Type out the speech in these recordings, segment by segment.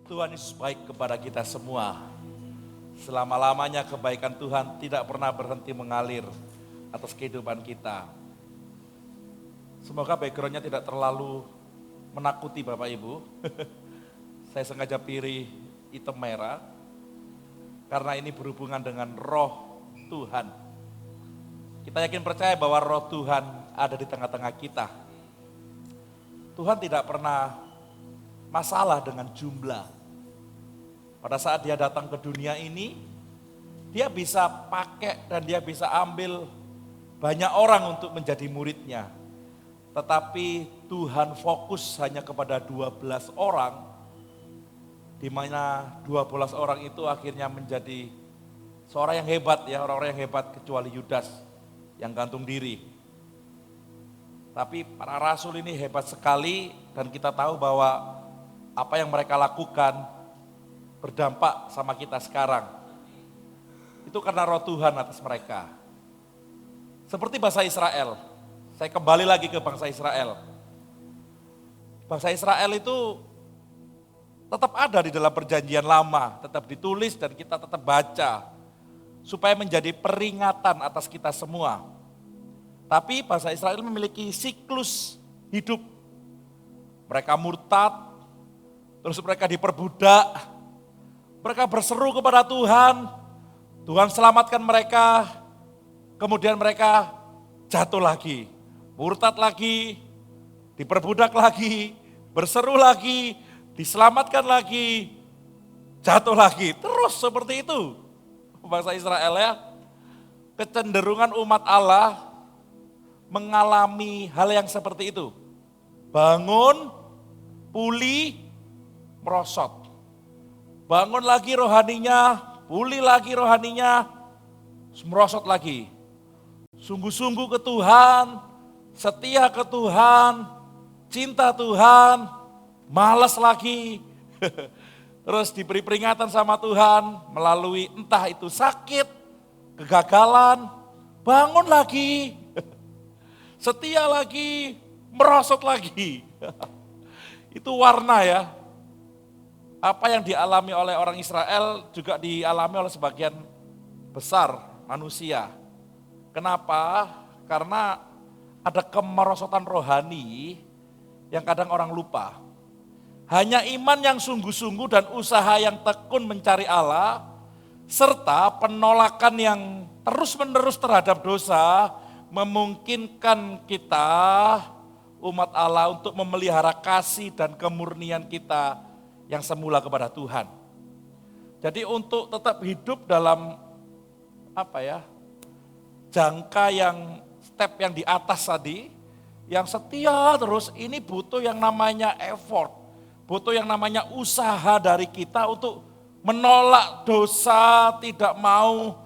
Tuhan Yesus baik kepada kita semua. Selama-lamanya kebaikan Tuhan tidak pernah berhenti mengalir atas kehidupan kita. Semoga backgroundnya tidak terlalu menakuti Bapak Ibu. Saya sengaja pilih hitam merah karena ini berhubungan dengan roh Tuhan. Kita yakin percaya bahwa roh Tuhan ada di tengah-tengah kita. Tuhan tidak pernah masalah dengan jumlah. Pada saat dia datang ke dunia ini, dia bisa pakai dan dia bisa ambil banyak orang untuk menjadi muridnya. Tetapi Tuhan fokus hanya kepada 12 orang, di mana 12 orang itu akhirnya menjadi seorang yang hebat ya, orang-orang yang hebat kecuali Yudas yang gantung diri. Tapi para rasul ini hebat sekali dan kita tahu bahwa apa yang mereka lakukan berdampak sama kita sekarang. Itu karena roh Tuhan atas mereka. Seperti bangsa Israel. Saya kembali lagi ke bangsa Israel. Bangsa Israel itu tetap ada di dalam perjanjian lama, tetap ditulis dan kita tetap baca. Supaya menjadi peringatan atas kita semua. Tapi bangsa Israel memiliki siklus hidup. Mereka murtad, terus mereka diperbudak, mereka berseru kepada Tuhan, Tuhan selamatkan mereka, kemudian mereka jatuh lagi, murtad lagi, diperbudak lagi, berseru lagi, diselamatkan lagi, jatuh lagi, terus seperti itu. Bangsa Israel ya, kecenderungan umat Allah mengalami hal yang seperti itu. Bangun, pulih, merosot. Bangun lagi rohaninya, pulih lagi rohaninya, merosot lagi. Sungguh-sungguh ke Tuhan, setia ke Tuhan, cinta Tuhan, malas lagi. Terus diberi peringatan sama Tuhan melalui entah itu sakit, kegagalan, bangun lagi, setia lagi, merosot lagi. Itu warna ya. Apa yang dialami oleh orang Israel juga dialami oleh sebagian besar manusia. Kenapa? Karena ada kemerosotan rohani yang kadang orang lupa. Hanya iman yang sungguh-sungguh dan usaha yang tekun mencari Allah, serta penolakan yang terus-menerus terhadap dosa, memungkinkan kita, umat Allah, untuk memelihara kasih dan kemurnian kita yang semula kepada Tuhan. Jadi untuk tetap hidup dalam jangka yang step yang di atas tadi, yang setia terus, ini butuh yang namanya effort, butuh yang namanya usaha dari kita untuk menolak dosa, tidak mau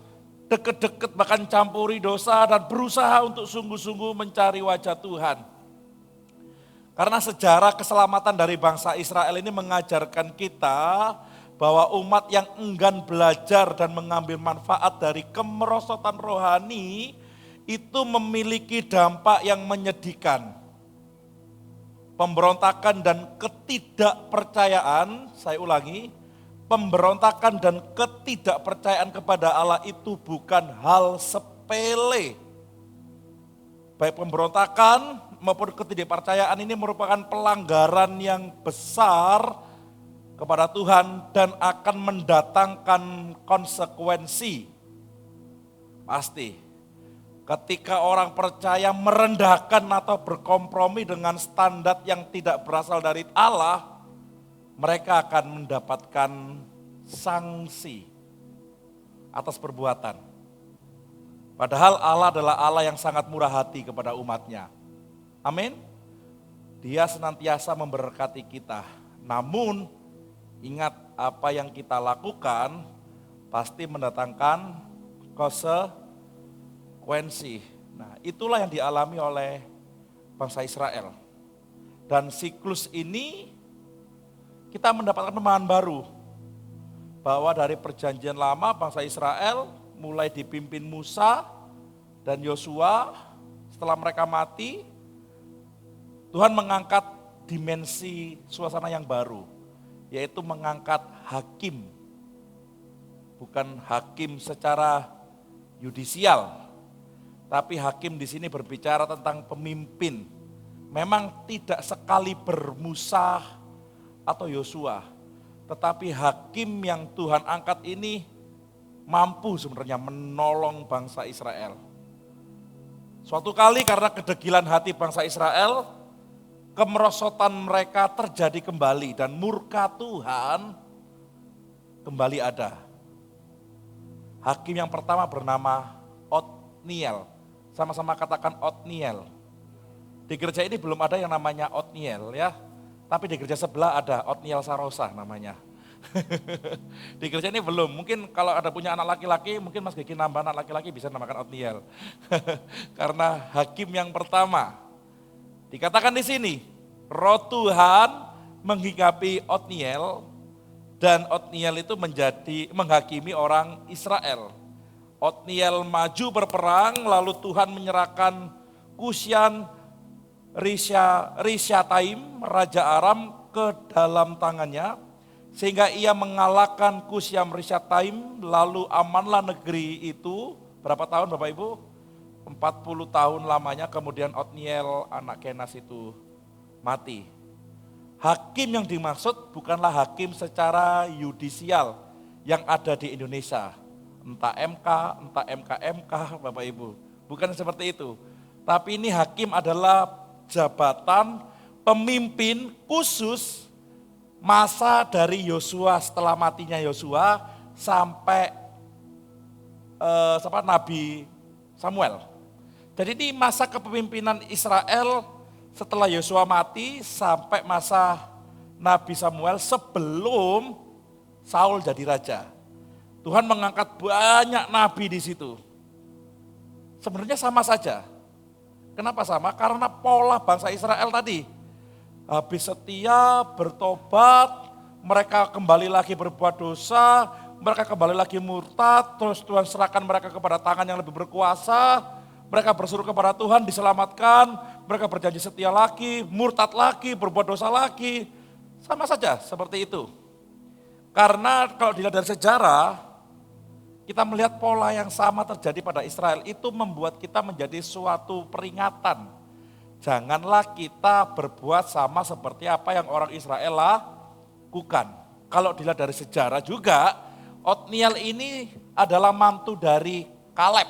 deket-deket bahkan campuri dosa dan berusaha untuk sungguh-sungguh mencari wajah Tuhan. Karena sejarah keselamatan dari bangsa Israel ini mengajarkan kita bahwa umat yang enggan belajar dan mengambil manfaat dari kemerosotan rohani itu memiliki dampak yang menyedihkan. Pemberontakan dan ketidakpercayaan, saya ulangi, pemberontakan dan ketidakpercayaan kepada Allah itu bukan hal sepele. Baik pemberontakan maupun ketidakpercayaan ini merupakan pelanggaran yang besar kepada Tuhan dan akan mendatangkan konsekuensi. Pasti. Ketika orang percaya merendahkan atau berkompromi dengan standar yang tidak berasal dari Allah, mereka akan mendapatkan sanksi atas perbuatan. Padahal Allah adalah Allah yang sangat murah hati kepada umatnya. Amin. Dia senantiasa memberkati kita. Namun ingat, apa yang kita lakukan pasti mendatangkan konsekuensi. Nah, itulah yang dialami oleh bangsa Israel. Dan siklus ini kita mendapatkan pemahaman baru. Bahwa dari perjanjian lama bangsa Israel mulai dipimpin Musa dan Yosua, setelah mereka mati, Tuhan mengangkat dimensi suasana yang baru. yaitu mengangkat hakim. Bukan hakim secara yudisial, tapi hakim di sini berbicara tentang pemimpin. Memang tidak sekaliber Musa atau Yosua, tetapi hakim yang Tuhan angkat ini mampu sebenarnya menolong bangsa Israel. Suatu kali karena kedegilan hati bangsa Israel, kemerosotan mereka terjadi kembali dan murka Tuhan kembali ada. Hakim yang pertama bernama Otniel. Sama-sama katakan Otniel. Di gereja ini belum ada yang namanya Otniel ya. Tapi di gereja sebelah ada Otniel Sarosa namanya. Di gereja ini belum. Mungkin kalau ada punya anak laki-laki, mungkin Mas Gigi nambah anak laki-laki bisa namakan Otniel. Karena hakim yang pertama. Dikatakan di sini, Roh Tuhan menghinggapi Otniel. Dan Otniel itu menghakimi orang Israel. Otniel maju berperang, lalu Tuhan menyerahkan Kusyan Rishyataim, Raja Aram ke dalam tangannya. Sehingga ia mengalahkan Kusyan Rishyataim, lalu amanlah negeri itu. Berapa tahun Bapak Ibu? 40 tahun lamanya, kemudian Otniel anak Kenas itu mati. Hakim yang dimaksud bukanlah hakim secara yudisial yang ada di Indonesia. Entah MK, entah MK Bapak Ibu. Bukan seperti itu. Tapi ini hakim adalah jabatan pemimpin khusus masa dari Yosua, setelah matinya Yosua sampai Nabi Samuel. Jadi ini masa kepemimpinan Israel setelah Yosua mati sampai masa Nabi Samuel sebelum Saul jadi raja. Tuhan mengangkat banyak nabi di situ. Sebenarnya sama saja. Kenapa sama? Karena pola bangsa Israel tadi. Habis setia, bertobat, mereka kembali lagi berbuat dosa, mereka kembali lagi murtad, terus Tuhan serahkan mereka kepada tangan yang lebih berkuasa, mereka berseru kepada Tuhan, diselamatkan, mereka berjanji setia lagi, murtad lagi, berbuat dosa lagi. Sama saja seperti itu. Karena kalau dilihat dari sejarah, kita melihat pola yang sama terjadi pada Israel, itu membuat kita menjadi suatu peringatan. Janganlah kita berbuat sama seperti apa yang orang Israel lakukan. Kalau dilihat dari sejarah juga, Otniel ini adalah mantu dari Kaleb.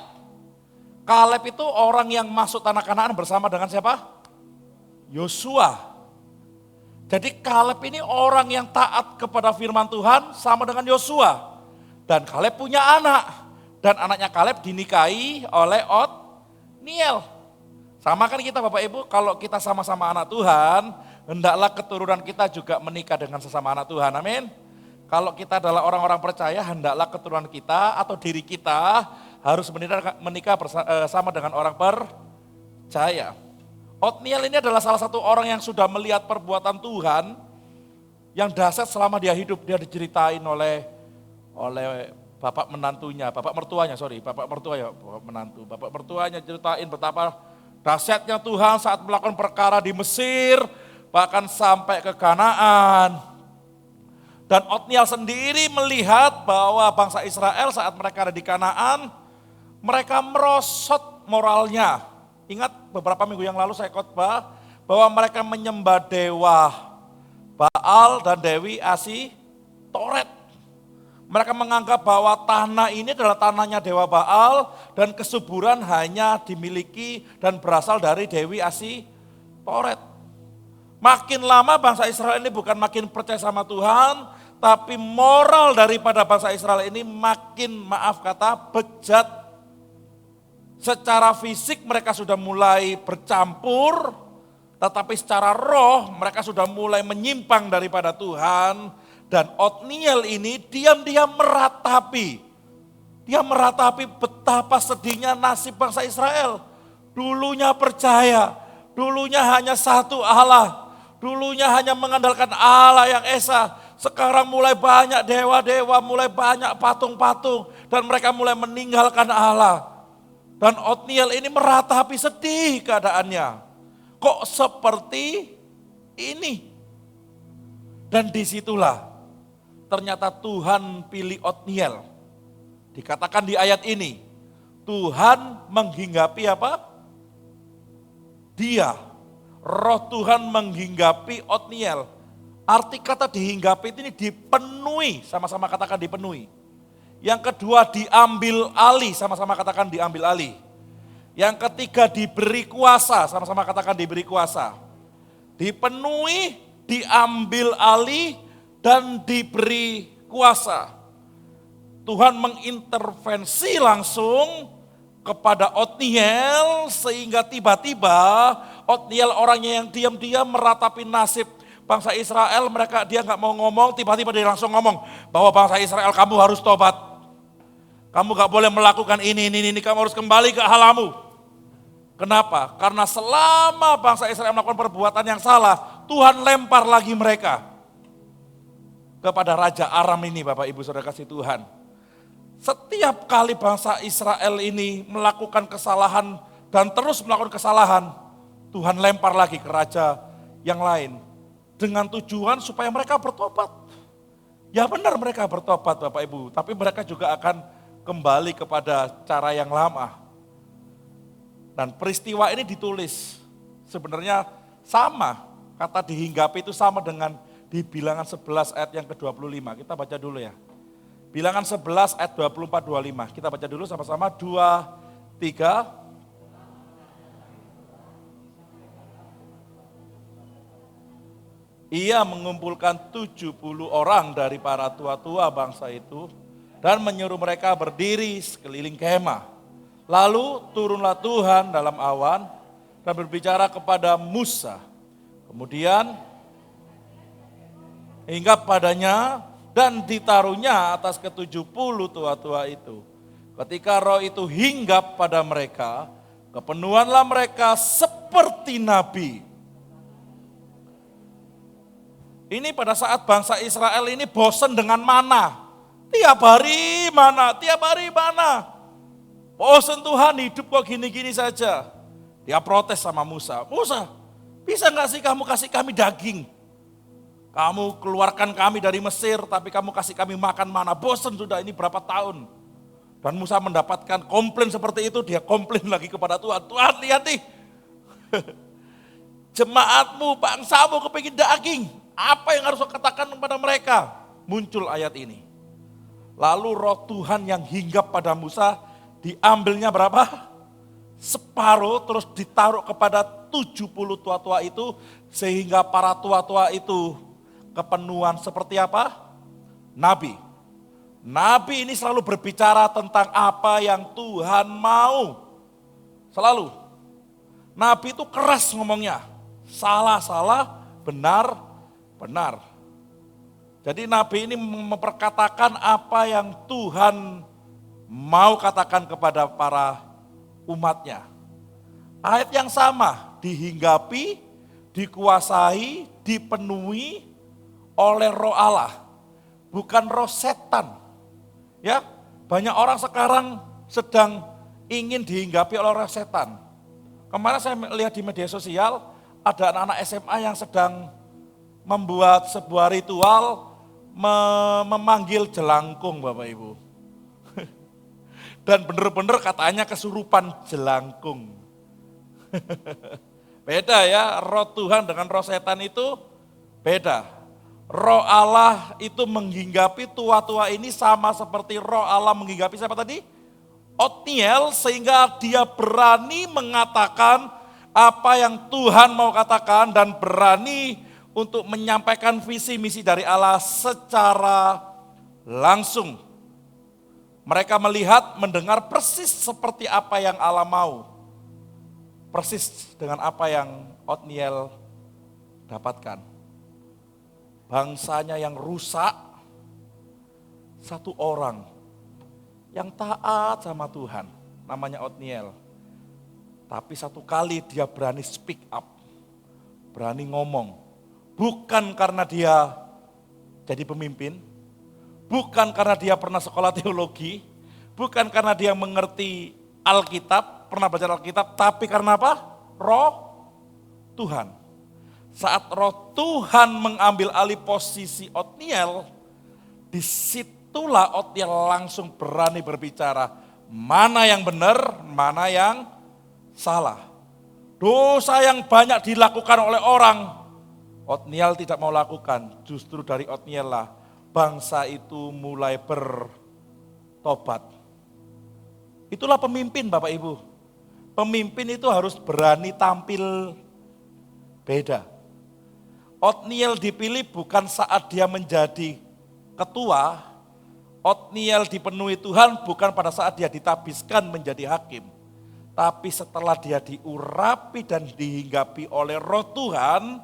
Kaleb itu orang yang masuk tanah Kanaan bersama dengan siapa? Yosua. Jadi Kaleb ini orang yang taat kepada firman Tuhan sama dengan Yosua. Dan Kaleb punya anak. Dan anaknya Kaleb dinikahi oleh Otniel. Sama kan kita Bapak Ibu, kalau kita sama-sama anak Tuhan, hendaklah keturunan kita juga menikah dengan sesama anak Tuhan, amin. Kalau kita adalah orang-orang percaya, hendaklah keturunan kita atau diri kita harus menikah bersama dengan orang percaya. Otniel ini adalah salah satu orang yang sudah melihat perbuatan Tuhan yang dahsyat selama dia hidup. Dia diceritain oleh bapak mertuanya ceritain betapa dahsyatnya Tuhan saat melakukan perkara di Mesir, bahkan sampai ke Kanaan. Dan Otniel sendiri melihat bahwa bangsa Israel saat mereka ada di Kanaan, mereka merosot moralnya. Ingat beberapa minggu yang lalu saya khotbah bahwa mereka menyembah dewa Baal dan Dewi Asitoret. Mereka menganggap bahwa tanah ini adalah tanahnya dewa Baal dan kesuburan hanya dimiliki dan berasal dari Dewi Asitoret. Makin lama bangsa Israel ini bukan makin percaya sama Tuhan, tapi moral daripada bangsa Israel ini makin bejat. Secara fisik mereka sudah mulai bercampur, tetapi secara roh mereka sudah mulai menyimpang daripada Tuhan. Dan Otniel ini diam-diam meratapi. Dia meratapi betapa sedihnya nasib bangsa Israel. Dulunya percaya, dulunya hanya satu Allah. Dulunya hanya mengandalkan Allah yang esa. Sekarang mulai banyak dewa-dewa, mulai banyak patung-patung. Dan mereka mulai meninggalkan Allah. Dan Otniel ini meratapi sedih keadaannya. Kok seperti ini? Dan disitulah ternyata Tuhan pilih Otniel. Dikatakan di ayat ini, Tuhan menghinggapi apa? Dia. Roh Tuhan menghinggapi Otniel. Arti kata dihinggapi ini dipenuhi, sama-sama katakan dipenuhi. Yang kedua diambil alih, sama-sama katakan diambil alih. Yang ketiga diberi kuasa, sama-sama katakan diberi kuasa. Dipenuhi, diambil alih, dan diberi kuasa. Tuhan mengintervensi langsung kepada Otniel sehingga tiba-tiba Otniel orangnya yang diam-diam meratapi nasib bangsa Israel, dia nggak mau ngomong, tiba-tiba dia langsung ngomong bahwa bangsa Israel kamu harus tobat. Kamu gak boleh melakukan ini, kamu harus kembali ke halamu. Kenapa? Karena selama bangsa Israel melakukan perbuatan yang salah, Tuhan lempar lagi mereka kepada Raja Aram ini, Bapak Ibu Saudara kasih Tuhan. Setiap kali bangsa Israel ini melakukan kesalahan dan terus melakukan kesalahan, Tuhan lempar lagi ke raja yang lain. Dengan tujuan supaya mereka bertobat. Ya benar mereka bertobat Bapak Ibu, tapi mereka juga akan kembali kepada cara yang lama. Dan peristiwa ini ditulis, sebenarnya sama, kata dihinggapi itu sama dengan di Bilangan 11 ayat yang ke-25. Kita baca dulu ya. Bilangan 11 ayat 24-25. Kita baca dulu sama-sama, 2, 3. Ia mengumpulkan 70 orang dari para tua-tua bangsa itu dan menyuruh mereka berdiri sekeliling kemah. Lalu turunlah Tuhan dalam awan dan berbicara kepada Musa. Kemudian hinggap padanya dan ditaruhnya atas ke-70 tua-tua itu. Ketika roh itu hinggap pada mereka, kepenuhanlah mereka seperti nabi. Ini pada saat bangsa Israel ini bosan dengan mana. Tiap hari mana. Bosan Tuhan, hidup kok gini-gini saja. Dia protes sama Musa. Musa, bisa gak sih kamu kasih kami daging? Kamu keluarkan kami dari Mesir, tapi kamu kasih kami makan mana. Bosan sudah ini berapa tahun. Dan Musa mendapatkan komplain seperti itu, dia komplain lagi kepada Tuhan. Tuhan lihat nih, jemaatmu, bangsamu kepingin daging. Apa yang harus katakan kepada mereka? Muncul ayat ini. Lalu roh Tuhan yang hinggap pada Musa, diambilnya berapa? Separuh, terus ditaruh kepada 70 tua-tua itu, sehingga para tua-tua itu kepenuhan seperti apa? Nabi. Nabi ini selalu berbicara tentang apa yang Tuhan mau. Selalu. Nabi itu keras ngomongnya. Salah, benar. Jadi Nabi ini memperkatakan apa yang Tuhan mau katakan kepada para umatnya. Ayat yang sama, dihinggapi, dikuasai, dipenuhi oleh roh Allah, bukan roh setan. Ya, banyak orang sekarang sedang ingin dihinggapi oleh roh setan. Kemarin saya lihat di media sosial, ada anak-anak SMA yang sedang membuat sebuah ritual memanggil jelangkung Bapak Ibu. Dan benar-benar katanya kesurupan jelangkung. Beda ya, roh Tuhan dengan roh setan itu beda. Roh Allah itu menghinggapi tua-tua ini sama seperti roh Allah menghinggapi siapa tadi? Otniel, sehingga dia berani mengatakan apa yang Tuhan mau katakan dan berani untuk menyampaikan visi misi dari Allah secara langsung. Mereka melihat, mendengar persis seperti apa yang Allah mau. Persis dengan apa yang Otniel dapatkan. Bangsanya yang rusak, satu orang yang taat sama Tuhan, namanya Otniel. Tapi satu kali dia berani speak up, berani ngomong. Bukan karena dia jadi pemimpin, bukan karena dia pernah sekolah teologi, bukan karena dia mengerti Alkitab, pernah belajar Alkitab, tapi karena apa? Roh Tuhan. Saat roh Tuhan mengambil alih posisi Otniel, disitulah Otniel langsung berani berbicara. Mana yang benar, mana yang salah. Dosa yang banyak dilakukan oleh orang, Otniel tidak mau lakukan. Justru dari Otniel lah bangsa itu mulai bertobat. Itulah pemimpin Bapak Ibu. Pemimpin itu harus berani tampil beda. Otniel dipilih bukan saat dia menjadi ketua. Otniel dipenuhi Tuhan bukan pada saat dia ditabiskan menjadi hakim. Tapi setelah dia diurapi dan dihinggapi oleh roh Tuhan,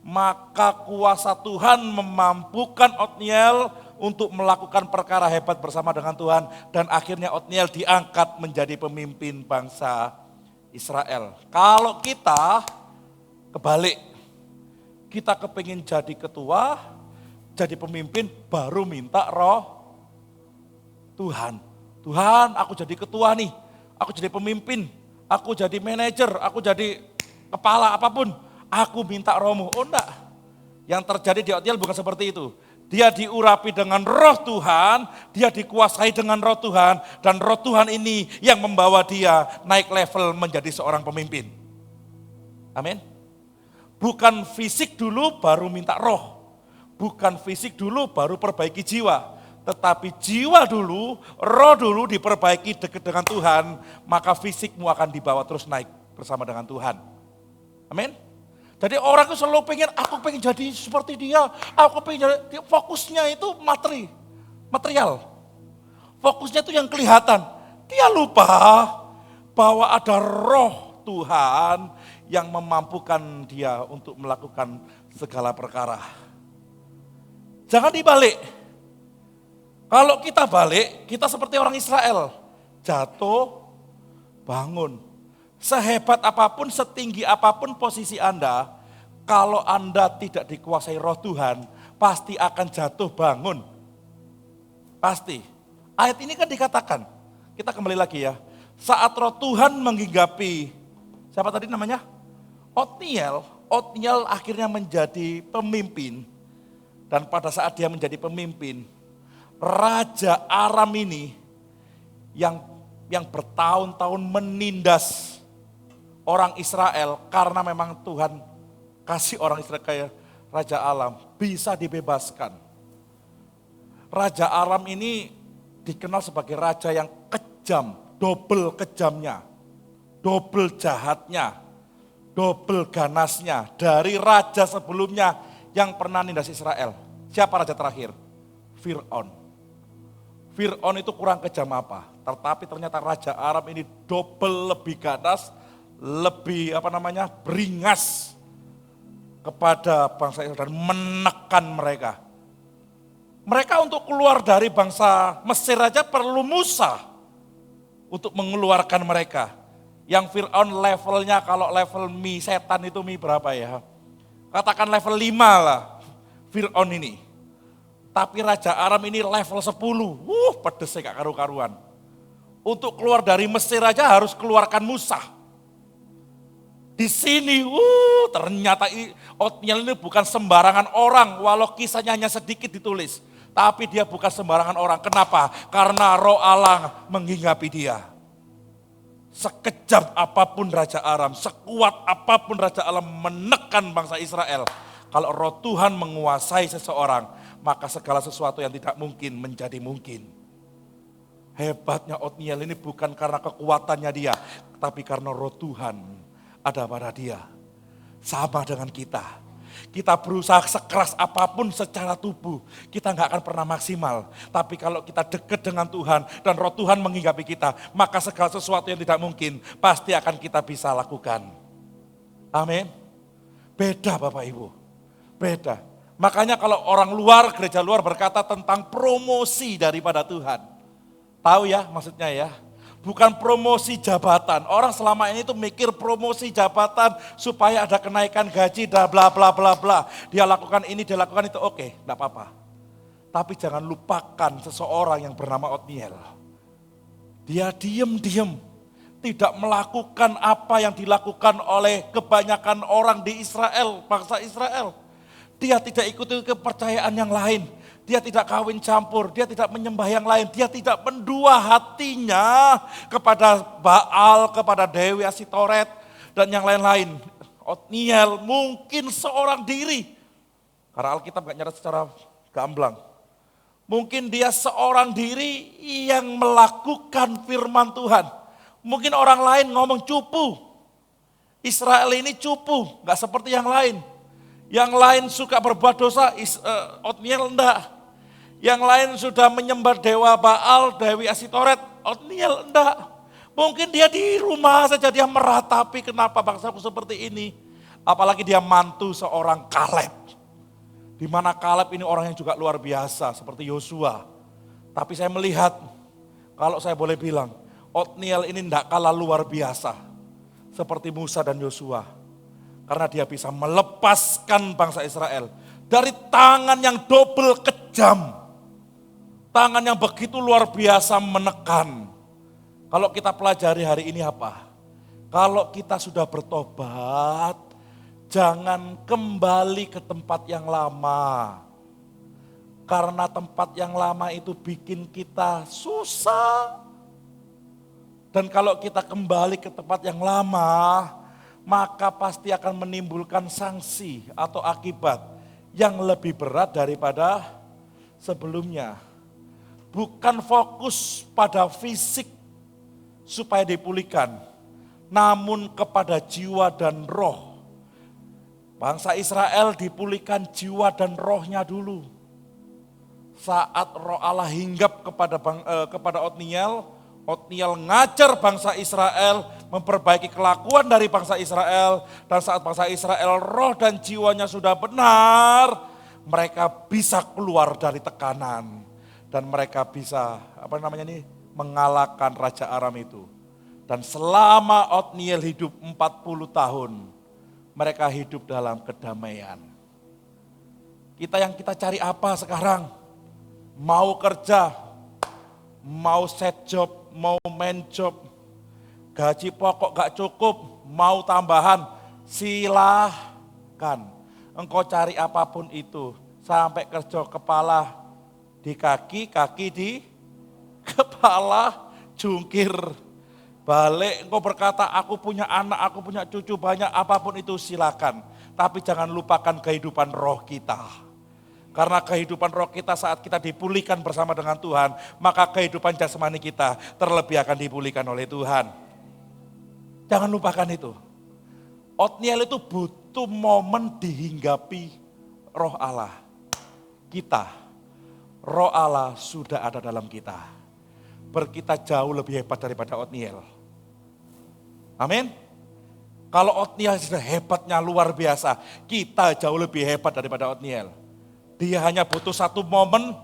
maka kuasa Tuhan memampukan Otniel untuk melakukan perkara hebat bersama dengan Tuhan. Dan akhirnya Otniel diangkat menjadi pemimpin bangsa Israel. Kalau kita kebalik, kita kepingin jadi ketua, jadi pemimpin, baru minta roh Tuhan. Tuhan, aku jadi ketua nih, aku jadi pemimpin, aku jadi manajer, aku jadi kepala apapun, aku minta rohmu. Oh enggak, yang terjadi di Otniel bukan seperti itu. Dia diurapi dengan roh Tuhan, dia dikuasai dengan roh Tuhan, dan roh Tuhan ini yang membawa dia naik level menjadi seorang pemimpin. Amin. Bukan fisik dulu baru minta roh. Bukan fisik dulu baru perbaiki jiwa. Tetapi jiwa dulu, roh dulu diperbaiki dekat dengan Tuhan. Maka fisikmu akan dibawa terus naik bersama dengan Tuhan. Amin. Jadi orang itu selalu pengen, aku pengen jadi seperti dia. Aku pengen jadi, fokusnya itu material. Fokusnya itu yang kelihatan. Dia lupa bahwa ada roh Tuhan yang memampukan dia untuk melakukan segala perkara. Jangan dibalik. Kalau kita balik, kita seperti orang Israel. Jatuh, bangun. Sehebat apapun, setinggi apapun posisi Anda, kalau Anda tidak dikuasai roh Tuhan, pasti akan jatuh bangun. Pasti. Ayat ini kan dikatakan, kita kembali lagi ya. Saat roh Tuhan menghinggapi, siapa tadi namanya? Otniel akhirnya menjadi pemimpin. Dan pada saat dia menjadi pemimpin, Raja Aram ini yang bertahun-tahun menindas orang Israel karena memang Tuhan kasih orang Israel kayak Raja Aram bisa dibebaskan. Raja Aram ini dikenal sebagai raja yang kejam, double kejamnya, double jahatnya, double ganasnya dari raja sebelumnya yang pernah nindas Israel. Siapa raja terakhir? Fir'aun. Fir'aun itu kurang kejam apa? Tetapi ternyata Raja Aram ini double lebih ganas, lebih beringas kepada bangsa Israel dan menekan mereka. Mereka untuk keluar dari bangsa Mesir aja perlu Musa untuk mengeluarkan mereka. Yang Fir'aun levelnya kalau level mie setan itu mie berapa ya? Katakan level 5 lah Fir'aun ini. Tapi Raja Aram ini level 10. Pedesnya gak karu-karuan. Untuk keluar dari Mesir aja harus keluarkan Musa. Di sini ternyata Otniel ini bukan sembarangan orang. Walau kisahnya hanya sedikit ditulis. Tapi dia bukan sembarangan orang. Kenapa? Karena roh Allah menghinggapi dia. Sekejam apapun Raja Aram, sekuat apapun Raja Aram menekan bangsa Israel. Kalau roh Tuhan menguasai seseorang, maka segala sesuatu yang tidak mungkin menjadi mungkin. Hebatnya Otniel ini bukan karena kekuatannya dia, tapi karena roh Tuhan ada pada dia. Sama dengan kita. Kita berusaha sekeras apapun secara tubuh, kita nggak akan pernah maksimal. Tapi kalau kita dekat dengan Tuhan dan roh Tuhan menghinggapi kita, maka segala sesuatu yang tidak mungkin pasti akan kita bisa lakukan. Amin. Beda Bapak Ibu, beda. Makanya kalau orang luar, gereja luar berkata tentang promosi daripada Tuhan. Tahu ya maksudnya ya? Bukan promosi jabatan. Orang selama ini tuh mikir promosi jabatan supaya ada kenaikan gaji, bla bla bla bla. Dia lakukan ini, dia lakukan itu, oke, enggak apa-apa. Tapi jangan lupakan seseorang yang bernama Otniel. Dia diem-diem, tidak melakukan apa yang dilakukan oleh kebanyakan orang di Israel, bangsa Israel. Dia tidak ikuti kepercayaan yang lain. Dia tidak kawin campur, dia tidak menyembah yang lain. Dia tidak mendua hatinya kepada Baal, kepada Dewi Asitoret, dan yang lain-lain. Otniel mungkin seorang diri. Karena Alkitab gak nyarat secara gamblang. Mungkin dia seorang diri yang melakukan firman Tuhan. Mungkin orang lain ngomong cupu. Israel ini cupu, gak seperti yang lain. Yang lain suka berbuat dosa, Otniel enggak. Yang lain sudah menyembah dewa Baal, Dewi Asitoret, Otniel enggak. Mungkin dia di rumah saja dia meratapi kenapa bangsaku seperti ini. Apalagi dia mantu seorang Kaleb. Di mana Kaleb ini orang yang juga luar biasa seperti Yosua. Tapi saya melihat, kalau saya boleh bilang, Otniel ini enggak kalah luar biasa. Seperti Musa dan Yosua. Karena dia bisa melepaskan bangsa Israel dari tangan yang double kejam. Tangan yang begitu luar biasa menekan. Kalau kita pelajari hari ini apa? Kalau kita sudah bertobat, jangan kembali ke tempat yang lama. Karena tempat yang lama itu bikin kita susah. Dan kalau kita kembali ke tempat yang lama, maka pasti akan menimbulkan sanksi atau akibat yang lebih berat daripada sebelumnya. Bukan fokus pada fisik supaya dipulihkan, namun kepada jiwa dan roh. Bangsa Israel dipulihkan jiwa dan rohnya dulu. Saat roh Allah hinggap kepada Otniel, Otniel ngajar bangsa Israel, memperbaiki kelakuan dari bangsa Israel. Dan saat bangsa Israel roh dan jiwanya sudah benar, mereka bisa keluar dari tekanan. Dan mereka bisa mengalahkan Raja Aram itu. Dan selama Otniel hidup 40 tahun, mereka hidup dalam kedamaian. Kita cari apa sekarang? Mau kerja, mau set job, mau main job, gaji pokok gak cukup, mau tambahan, silahkan. Engkau cari apapun itu, sampai kerja kepala di kaki, kaki di kepala, jungkir. Balik engkau berkata, aku punya anak, aku punya cucu banyak, apapun itu silakan. Tapi jangan lupakan kehidupan roh kita. Karena kehidupan roh kita saat kita dipulihkan bersama dengan Tuhan, maka kehidupan jasmani kita terlebih akan dipulihkan oleh Tuhan. Jangan lupakan itu. Otniel itu butuh momen dihinggapi roh Allah. Kita, roh Allah sudah ada dalam kita. Berkita jauh lebih hebat daripada Otniel. Amin. Kalau Otniel sudah hebatnya luar biasa, kita jauh lebih hebat daripada Otniel. Dia hanya butuh satu momen,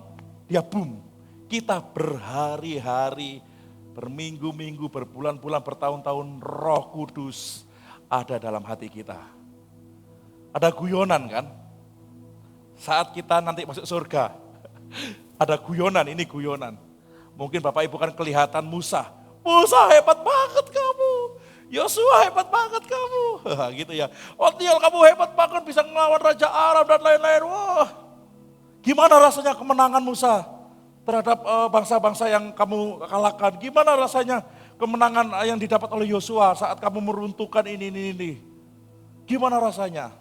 dia boom. Kita berhari-hari, berminggu-minggu, berbulan-bulan, bertahun-tahun Roh Kudus ada dalam hati kita. Ada guyonan kan? Saat kita nanti masuk surga, ada guyonan, ini guyonan. Mungkin Bapak Ibu kan kelihatan Musa. Musa hebat banget kamu. Yosua hebat banget kamu. Gitu ya. Otniel kamu hebat banget bisa ngelawan Raja Aram dan lain-lain. Wah. Gimana rasanya kemenangan Musa terhadap bangsa-bangsa yang kamu kalahkan? Gimana rasanya kemenangan yang didapat oleh Yosua saat kamu meruntuhkan ini? Gimana rasanya?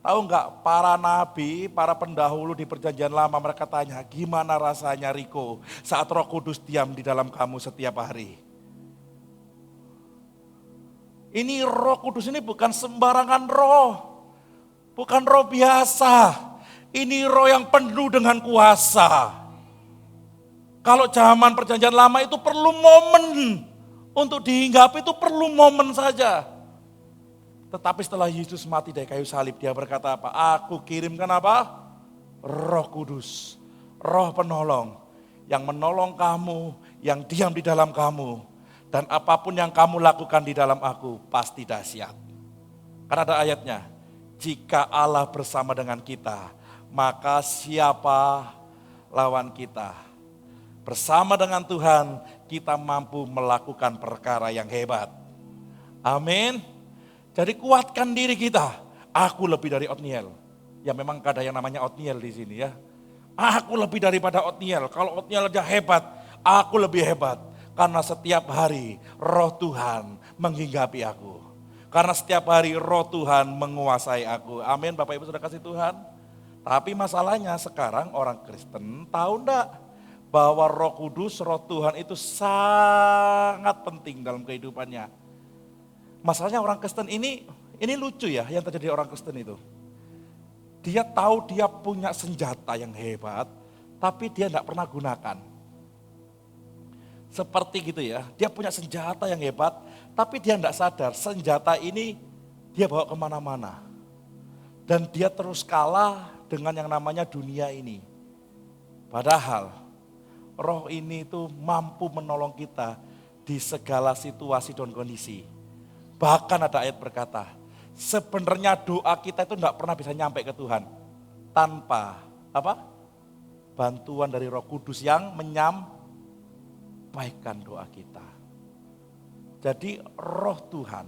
Tahu enggak, para nabi, para pendahulu di perjanjian lama mereka tanya, gimana rasanya Riko saat Roh Kudus diam di dalam kamu setiap hari? Ini Roh Kudus ini bukan sembarangan roh, bukan roh biasa. Ini roh yang penuh dengan kuasa. Kalau zaman perjanjian lama itu perlu momen. Untuk dihinggapi itu perlu momen saja. Tetapi setelah Yesus mati dari kayu salib, dia berkata apa? Aku kirimkan apa? Roh Kudus. Roh penolong. Yang menolong kamu, yang diam di dalam kamu. Dan apapun yang kamu lakukan di dalam aku, pasti dahsyat. Karena ada ayatnya. Jika Allah bersama dengan kita, maka siapa lawan kita? Bersama dengan Tuhan kita mampu melakukan perkara yang hebat. Amin. Jadi kuatkan diri kita. Aku lebih dari Otniel. Ya memang ada yang namanya Otniel di sini ya. Aku lebih daripada Otniel. Kalau Otniel aja hebat, aku lebih hebat. Karena setiap hari roh Tuhan menghinggapi aku. Karena setiap hari roh Tuhan menguasai aku. Amin, Bapak Ibu sudah kasih Tuhan. Tapi masalahnya sekarang orang Kristen tahu enggak bahwa Roh Kudus, Roh Tuhan itu sangat penting dalam kehidupannya. Masalahnya orang Kristen ini lucu ya yang terjadi orang Kristen itu. Dia tahu dia punya senjata yang hebat, tapi dia enggak pernah gunakan. Seperti gitu ya, dia punya senjata yang hebat, tapi dia enggak sadar senjata ini dia bawa kemana-mana. Dan dia terus kalah dengan yang namanya dunia ini. Padahal roh ini itu mampu menolong kita di segala situasi dan kondisi. Bahkan ada ayat berkata, sebenarnya doa kita itu enggak pernah bisa nyampe ke Tuhan tanpa bantuan dari Roh Kudus yang menyampaikan doa kita. Jadi Roh Tuhan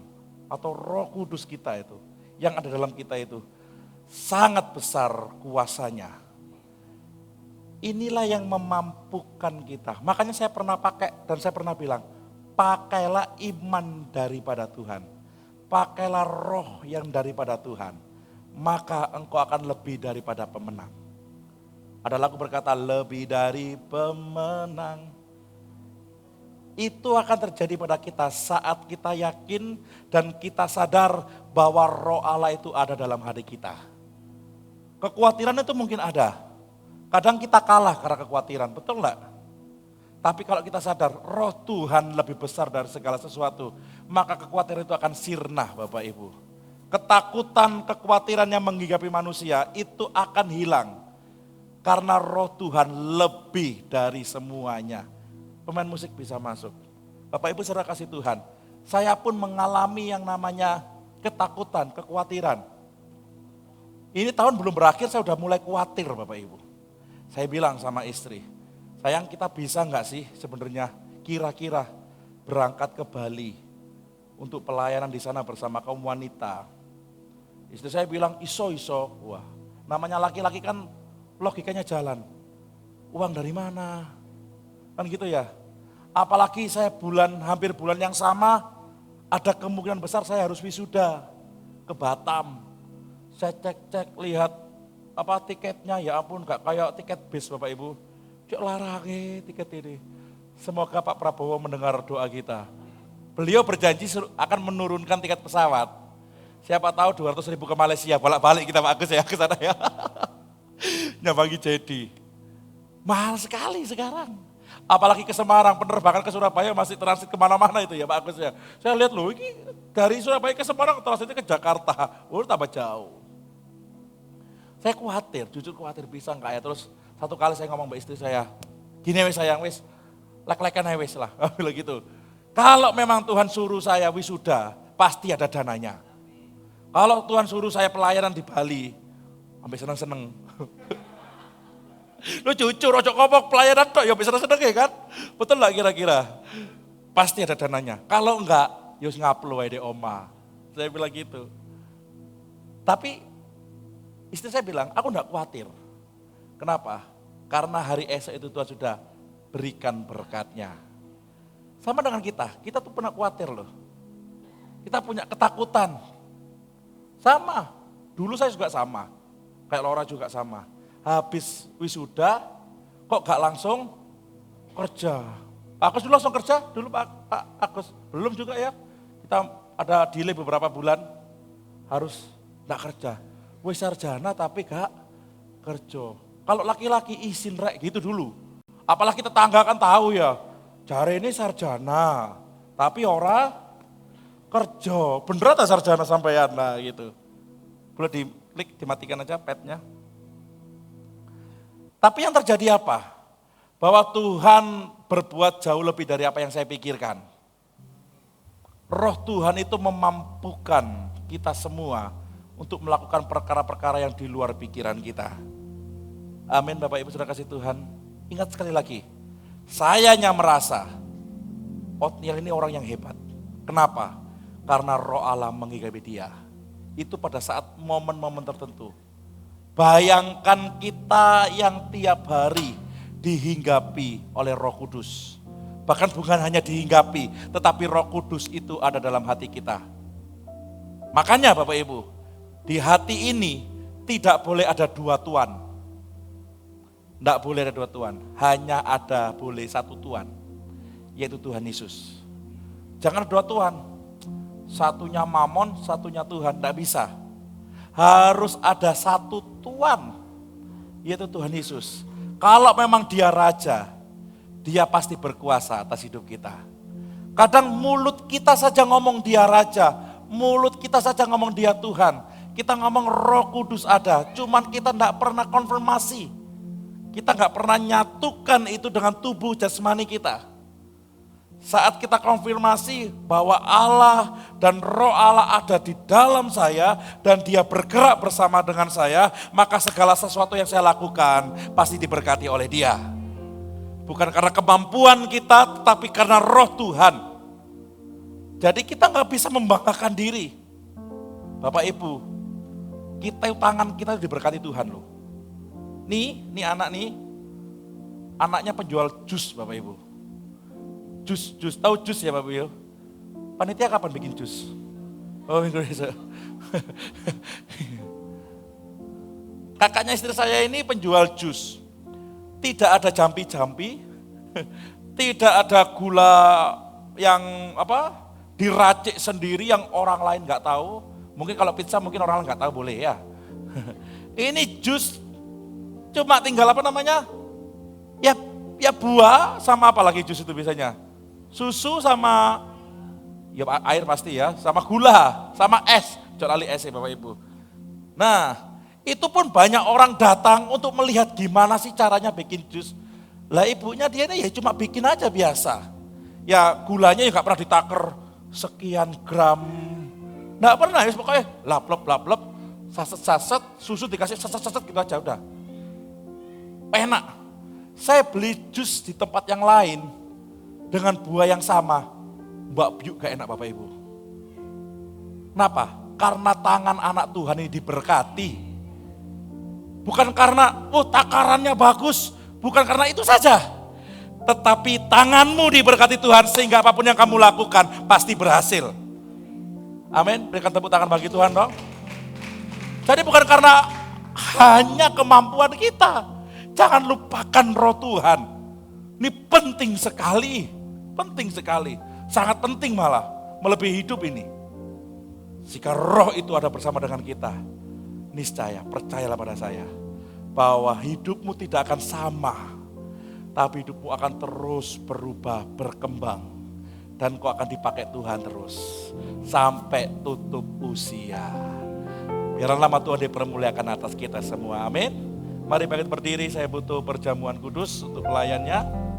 atau Roh Kudus kita itu yang ada dalam kita itu sangat besar kuasanya. Inilah yang memampukan kita. Makanya saya pernah pakai dan saya pernah bilang, pakailah iman daripada Tuhan. Pakailah roh yang daripada Tuhan. Maka engkau akan lebih daripada pemenang. Ada lagu berkata, lebih dari pemenang. Itu akan terjadi pada kita saat kita yakin dan kita sadar bahwa roh Allah itu ada dalam hati kita. Kekhawatiran itu mungkin ada. Kadang kita kalah karena kekhawatiran, betul enggak? Tapi kalau kita sadar roh Tuhan lebih besar dari segala sesuatu, maka kekhawatiran itu akan sirna Bapak Ibu. Ketakutan, kekhawatiran yang menghinggapi manusia itu akan hilang. Karena roh Tuhan lebih dari semuanya. Pemain musik bisa masuk. Bapak Ibu saudara kasih Tuhan, saya pun mengalami yang namanya ketakutan, kekhawatiran. Ini tahun belum berakhir saya udah mulai khawatir Bapak Ibu. Saya bilang sama istri, sayang kita bisa enggak sih sebenarnya kira-kira berangkat ke Bali untuk pelayanan di sana bersama kaum wanita. Istri saya bilang iso. Wah, namanya laki-laki kan logikanya jalan. Uang dari mana? Kan gitu ya. Apalagi saya hampir bulan yang sama, ada kemungkinan besar saya harus wisuda ke Batam. Saya cek lihat tiketnya, ya ampun gak kayak tiket bis Bapak Ibu. Cek larangi tiket ini. Semoga Pak Prabowo mendengar doa kita. Beliau berjanji akan menurunkan tiket pesawat. Siapa tahu 200.000 ke Malaysia, bolak-balik kita Pak Agus ya ke sana ya. Nyambangi jadi. Mahal sekali sekarang. Apalagi ke Semarang, penerbangan ke Surabaya masih transit kemana-mana itu ya Pak Agus ya. Saya lihat loh ini dari Surabaya ke Semarang transitnya ke Jakarta, tambah jauh. Saya khawatir, jujur khawatir bisa enggak ya. Terus satu kali saya ngomong mbak istri saya, gini wis sayang wis, lek-lekan aja wis lah, bilang gitu. Kalau memang Tuhan suruh saya wisuda, pasti ada dananya. Kalau Tuhan suruh saya pelayanan di Bali, sampai seneng-seneng. Lu jujur, ojo ngomong pelayanan tok, ya bisa seneng ya kan? Betul lah kira-kira? Pasti ada dananya. Kalau enggak, yus ngaplo wae di oma. Saya bilang gitu. Tapi istri saya bilang, aku enggak khawatir. Kenapa? Karena hari esok itu Tuhan sudah berikan berkatnya. Sama dengan kita tuh pernah khawatir loh. Kita punya ketakutan. Sama, dulu saya juga sama. Kayak Laura juga sama. Habis wisuda, kok gak langsung kerja. Pak Agus dulu langsung kerja, dulu Pak Agus. Belum juga ya, kita ada delay beberapa bulan, harus gak kerja. Wis sarjana tapi gak kerja. Kalau laki-laki izin rek gitu dulu. Apalagi tetangga kan tahu ya, jare ini sarjana, tapi ora kerja. Bener tak sarjana sampean lah gitu. Boleh di-klik, dimatikan aja petnya. Tapi yang terjadi apa? Bahwa Tuhan berbuat jauh lebih dari apa yang saya pikirkan. Roh Tuhan itu memampukan kita semua untuk melakukan perkara-perkara yang di luar pikiran kita. Amin Bapak Ibu sudah kasih Tuhan. Ingat sekali lagi, sayanya merasa Otniel ini orang yang hebat. Kenapa? Karena Roh Allah menghidupi dia. Itu pada saat momen-momen tertentu. Bayangkan kita yang tiap hari dihinggapi oleh Roh Kudus. Bahkan bukan hanya dihinggapi, tetapi Roh Kudus itu ada dalam hati kita. Makanya Bapak Ibu, di hati ini tidak boleh ada dua Tuhan. Tidak boleh ada dua Tuhan, hanya ada boleh satu Tuhan, yaitu Tuhan Yesus. Jangan dua Tuhan, satunya Mamon, satunya Tuhan, tidak bisa. Harus ada satu Tuhan, yaitu Tuhan Yesus. Kalau memang dia raja, dia pasti berkuasa atas hidup kita. Kadang mulut kita saja ngomong dia raja, mulut kita saja ngomong dia Tuhan. Kita ngomong Roh Kudus ada, cuman kita tidak pernah konfirmasi. Kita nggak pernah nyatukan itu dengan tubuh jasmani kita. Saat kita konfirmasi bahwa Allah dan Roh Allah ada di dalam saya dan dia bergerak bersama dengan saya, maka segala sesuatu yang saya lakukan pasti diberkati oleh dia. Bukan karena kemampuan kita, tetapi karena Roh Tuhan. Jadi kita nggak bisa membanggakan diri. Bapak Ibu, tangan kita diberkati Tuhan loh. Nih anak nih, anaknya penjual jus Bapak Ibu. Jus, tahu jus ya Bapak Ibu? Panitia kapan bikin jus? Oh minggu besok. Kakaknya istri saya ini penjual jus. Tidak ada jampi-jampi, tidak ada gula yang diracik sendiri yang orang lain nggak tahu. Mungkin kalau pizza mungkin orang lain nggak tahu boleh ya. Ini jus cuma tinggal ya buah sama apa lagi jus itu biasanya? Susu sama ya air pasti ya, sama gula, sama es, kecuali es ya Bapak Ibu. Nah, itu pun banyak orang datang untuk melihat gimana sih caranya bikin jus. Lah ibunya dia ini ya cuma bikin aja biasa. Ya gulanya ya gak pernah ditaker sekian gram. Nggak pernah, ya pokoknya lap-lap, saset-saset, susu dikasih saset-saset gitu aja udah. Enak. Saya beli jus di tempat yang lain dengan buah yang sama. Mbak Biuk gak enak Bapak Ibu. Kenapa? Karena tangan anak Tuhan ini diberkati. Bukan karena takarannya bagus. Bukan karena itu saja. Tetapi tanganmu diberkati Tuhan sehingga apapun yang kamu lakukan pasti berhasil. Amin. Berikan tepuk tangan bagi Tuhan dong. Jadi bukan karena hanya kemampuan kita. Jangan lupakan Roh Tuhan. Ini penting sekali. Penting sekali. Sangat penting malah. Melebihi hidup ini. Jika Roh itu ada bersama dengan kita. Niscaya, percayalah pada saya. Bahwa hidupmu tidak akan sama. Tapi hidupmu akan terus berubah, berkembang. Dan kau akan dipakai Tuhan terus. Sampai tutup usia. Biarlah nama Tuhan dipermuliakan atas kita semua. Amin. Mari bangkit berdiri, saya butuh perjamuan kudus untuk pelayannya.